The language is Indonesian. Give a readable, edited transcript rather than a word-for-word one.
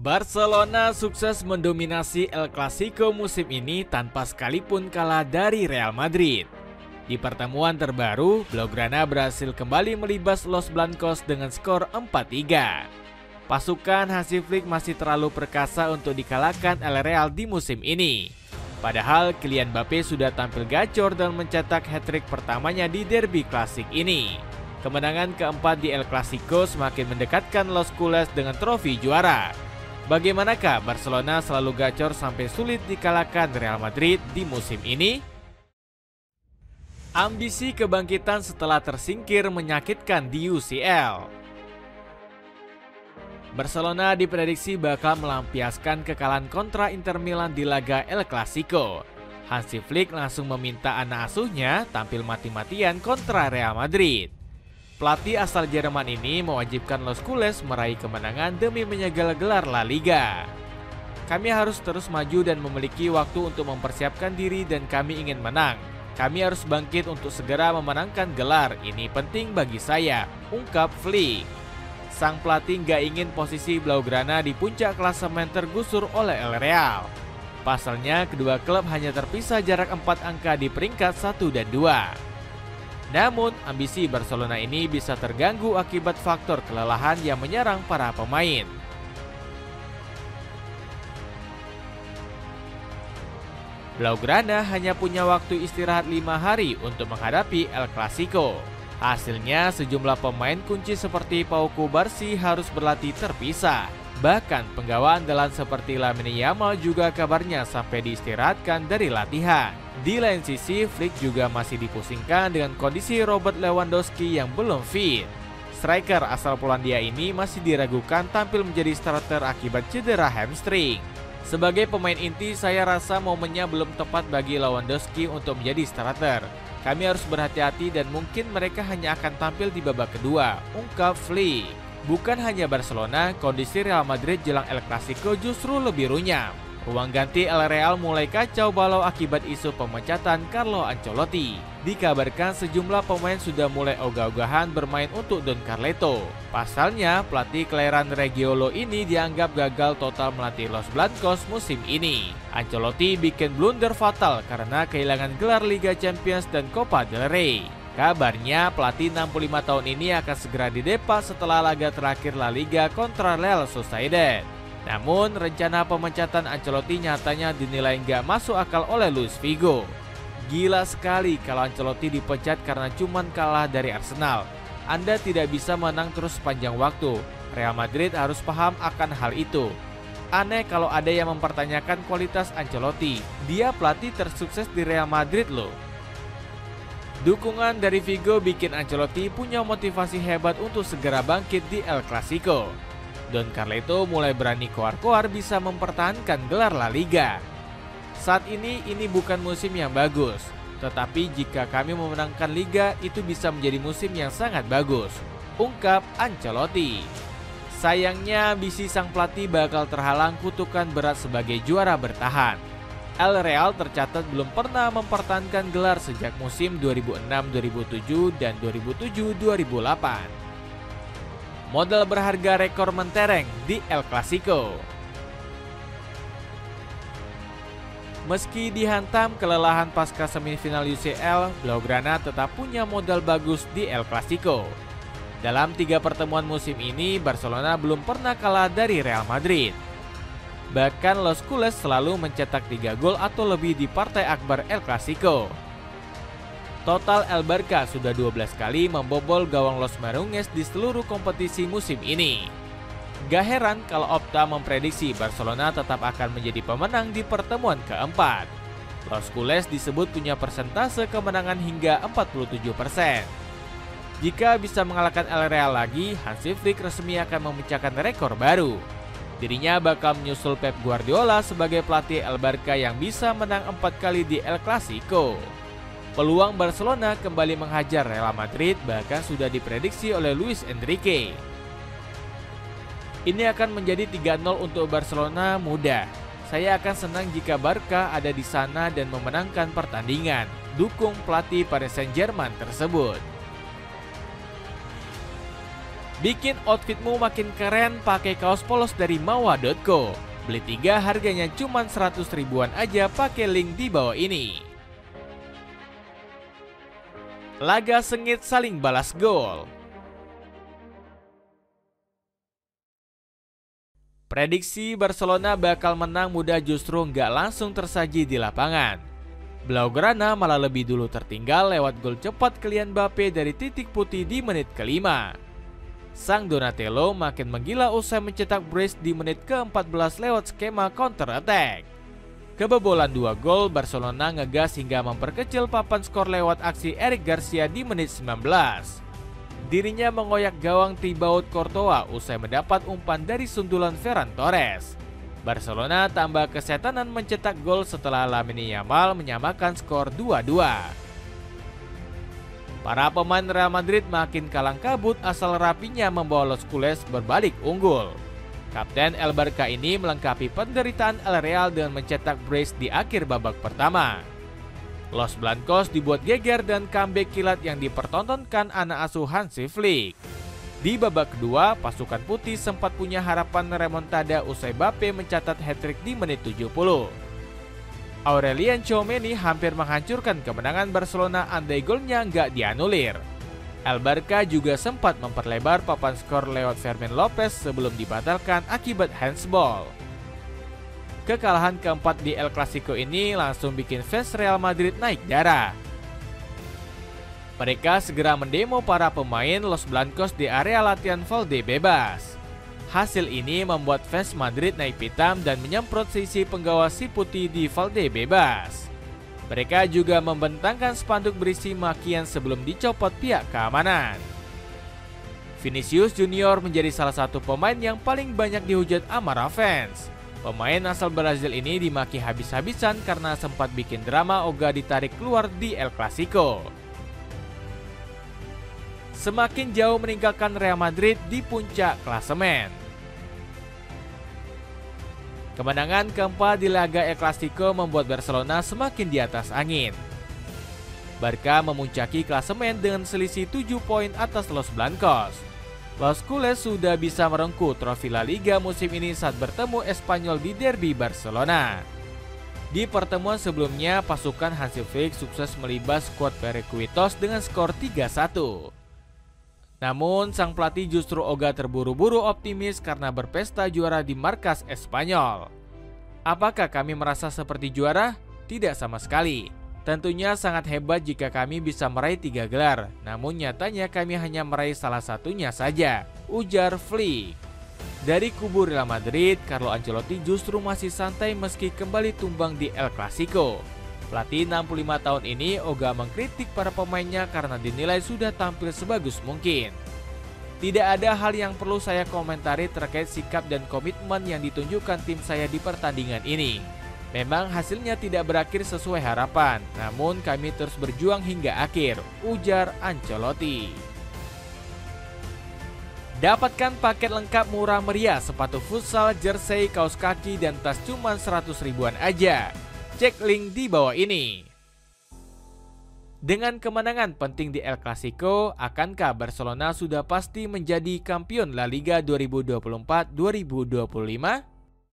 Barcelona sukses mendominasi El Clasico musim ini tanpa sekalipun kalah dari Real Madrid. Di pertemuan terbaru, Blaugrana berhasil kembali melibas Los Blancos dengan skor 4-3. Pasukan Hansi Flick masih terlalu perkasa untuk dikalahkan El Real di musim ini. Padahal Kylian Mbappe sudah tampil gacor dan mencetak hat-trick pertamanya di derby klasik ini. Kemenangan keempat di El Clasico semakin mendekatkan Los Culés dengan trofi juara. Bagaimanakah Barcelona selalu gacor sampai sulit dikalahkan Real Madrid di musim ini? Ambisi kebangkitan setelah tersingkir menyakitkan di UCL. Barcelona diprediksi bakal melampiaskan kekalahan kontra Inter Milan di laga El Clasico. Hansi Flick langsung meminta anak asuhnya tampil mati-matian kontra Real Madrid. Pelatih asal Jerman ini mewajibkan Los Culés meraih kemenangan demi menyegel gelar La Liga. Kami harus terus maju dan memiliki waktu untuk mempersiapkan diri dan kami ingin menang. Kami harus bangkit untuk segera memenangkan gelar, ini penting bagi saya, ungkap Flick. Sang pelatih nggak ingin posisi Blaugrana di puncak klasemen tergusur oleh El Real. Pasalnya kedua klub hanya terpisah jarak 4 angka di peringkat 1 dan 2. Namun, ambisi Barcelona ini bisa terganggu akibat faktor kelelahan yang menyerang para pemain. Blaugrana hanya punya waktu istirahat 5 hari untuk menghadapi El Clasico. Hasilnya, sejumlah pemain kunci seperti Pau Cubarsí harus berlatih terpisah. Bahkan penggawa andalan seperti Lamine Yamal juga kabarnya sampai diistirahatkan dari latihan. Di lain sisi, Flick juga masih dipusingkan dengan kondisi Robert Lewandowski yang belum fit. Striker asal Polandia ini masih diragukan tampil menjadi starter akibat cedera hamstring. Sebagai pemain inti, saya rasa momennya belum tepat bagi Lewandowski untuk menjadi starter. Kami harus berhati-hati dan mungkin mereka hanya akan tampil di babak kedua, ungkap Flick. Bukan hanya Barcelona, kondisi Real Madrid jelang El Clasico justru lebih runyam. Ruang ganti El Real mulai kacau balau akibat isu pemecatan Carlo Ancelotti. Dikabarkan sejumlah pemain sudah mulai ogah-ogahan bermain untuk Don Carleto. Pasalnya, pelatih kelahiran Reggiolo ini dianggap gagal total melatih Los Blancos musim ini. Ancelotti bikin blunder fatal karena kehilangan gelar Liga Champions dan Copa del Rey. Kabarnya pelatih 65 tahun ini akan segera didepak setelah laga terakhir La Liga kontra Real Sociedad. Namun rencana pemecatan Ancelotti nyatanya dinilai nggak masuk akal oleh Luis Figo. Gila sekali kalau Ancelotti dipecat karena cuman kalah dari Arsenal. Anda tidak bisa menang terus sepanjang waktu. Real Madrid harus paham akan hal itu. Aneh kalau ada yang mempertanyakan kualitas Ancelotti. Dia pelatih tersukses di Real Madrid loh. Dukungan dari Figo bikin Ancelotti punya motivasi hebat untuk segera bangkit di El Clasico. Don Carleto mulai berani koar-koar bisa mempertahankan gelar La Liga. Saat ini bukan musim yang bagus, tetapi jika kami memenangkan Liga itu bisa menjadi musim yang sangat bagus, ungkap Ancelotti. Sayangnya ambisi sang pelatih bakal terhalang kutukan berat sebagai juara bertahan. El Real tercatat belum pernah mempertahankan gelar sejak musim 2006-2007 dan 2007-2008. Modal berharga rekor mentereng di El Clasico. Meski dihantam kelelahan pasca semifinal UCL, Blaugrana tetap punya modal bagus di El Clasico. Dalam 3 pertemuan musim ini, Barcelona belum pernah kalah dari Real Madrid. Bahkan Los Culés selalu mencetak 3 gol atau lebih di partai akbar El Clasico. Total El Barca sudah 12 kali membobol gawang Los Merengues di seluruh kompetisi musim ini. Gak heran kalau Opta memprediksi Barcelona tetap akan menjadi pemenang di pertemuan keempat. Los Culés disebut punya persentase kemenangan hingga 47%. Jika bisa mengalahkan El Real lagi, Hansi Flick resmi akan memecahkan rekor baru. Dirinya bakal menyusul Pep Guardiola sebagai pelatih El Barca yang bisa menang 4 kali di El Clasico. Peluang Barcelona kembali menghajar Real Madrid bahkan sudah diprediksi oleh Luis Enrique. Ini akan menjadi 3-0 untuk Barcelona mudah. Saya akan senang jika Barca ada di sana dan memenangkan pertandingan, dukung pelatih Paris Saint-Germain tersebut. Bikin outfitmu makin keren pakai kaos polos dari mawa.co. Beli 3 harganya cuma 100 ribuan aja pakai link di bawah ini. Laga sengit saling balas gol. Prediksi Barcelona bakal menang mudah justru nggak langsung tersaji di lapangan. Blaugrana malah lebih dulu tertinggal lewat gol cepat Kylian Mbappe dari titik putih di menit ke-5. Sang Donatello makin menggila usai mencetak brace di menit ke-14 lewat skema counter attack. Kebobolan 2 gol, Barcelona ngegas hingga memperkecil papan skor lewat aksi Eric Garcia di menit 19. Dirinya mengoyak gawang Thibaut Courtois usai mendapat umpan dari sundulan Ferran Torres. Barcelona tambah kesetanan mencetak gol setelah Lamine Yamal menyamakan skor 2-2. Para pemain Real Madrid makin kalang kabut asal rapinya membawa Los Culés berbalik unggul. Kapten El Barca ini melengkapi penderitaan El Real dengan mencetak brace di akhir babak pertama. Los Blancos dibuat geger dan comeback kilat yang dipertontonkan anak asuh Hansi Flick. Di babak kedua, pasukan putih sempat punya harapan remontada usai Mbappe mencatat hat-trick di menit 70. Aurelien Tchouaméni hampir menghancurkan kemenangan Barcelona andai golnya nggak dianulir. El Barca juga sempat memperlebar papan skor lewat Fermin Lopez sebelum dibatalkan akibat handsball. Kekalahan keempat di El Clasico ini langsung bikin fans Real Madrid naik darah. Mereka segera mendemo para pemain Los Blancos di area latihan Valdebebas. Hasil ini membuat fans Madrid naik pitam dan menyemprot sisi penggawa si putih di Valdebebas. Mereka juga membentangkan spanduk berisi makian sebelum dicopot pihak keamanan. Vinicius Junior menjadi salah satu pemain yang paling banyak dihujat amarah fans. Pemain asal Brazil ini dimaki habis-habisan karena sempat bikin drama ogah ditarik keluar di El Clasico. Semakin jauh meninggalkan Real Madrid di puncak klasemen. Kemenangan keempat di laga El Clasico membuat Barcelona semakin di atas angin. Barca memuncaki klasemen dengan selisih 7 poin atas Los Blancos. Los Culés sudah bisa merengkuh trofi La Liga musim ini saat bertemu Espanyol di derby Barcelona. Di pertemuan sebelumnya, pasukan Hansi Flick sukses melibas skuad Periquitos dengan skor 3-1. Namun, sang pelatih justru ogah terburu-buru optimis karena berpesta juara di markas Espanyol. Apakah kami merasa seperti juara? Tidak sama sekali. Tentunya sangat hebat jika kami bisa meraih 3 gelar, namun nyatanya kami hanya meraih salah satunya saja, ujar Flick. Dari kubu Real Madrid, Carlo Ancelotti justru masih santai meski kembali tumbang di El Clasico. Pelatih 65 tahun ini ogah mengkritik para pemainnya karena dinilai sudah tampil sebagus mungkin. Tidak ada hal yang perlu saya komentari terkait sikap dan komitmen yang ditunjukkan tim saya di pertandingan ini. Memang hasilnya tidak berakhir sesuai harapan, namun kami terus berjuang hingga akhir, ujar Ancelotti. Dapatkan paket lengkap murah meriah sepatu futsal, jersey, kaos kaki, dan tas cuma 100 ribuan aja. Cek link di bawah ini. Dengan kemenangan penting di El Clasico, akankah Barcelona sudah pasti menjadi kampion La Liga 2024-2025?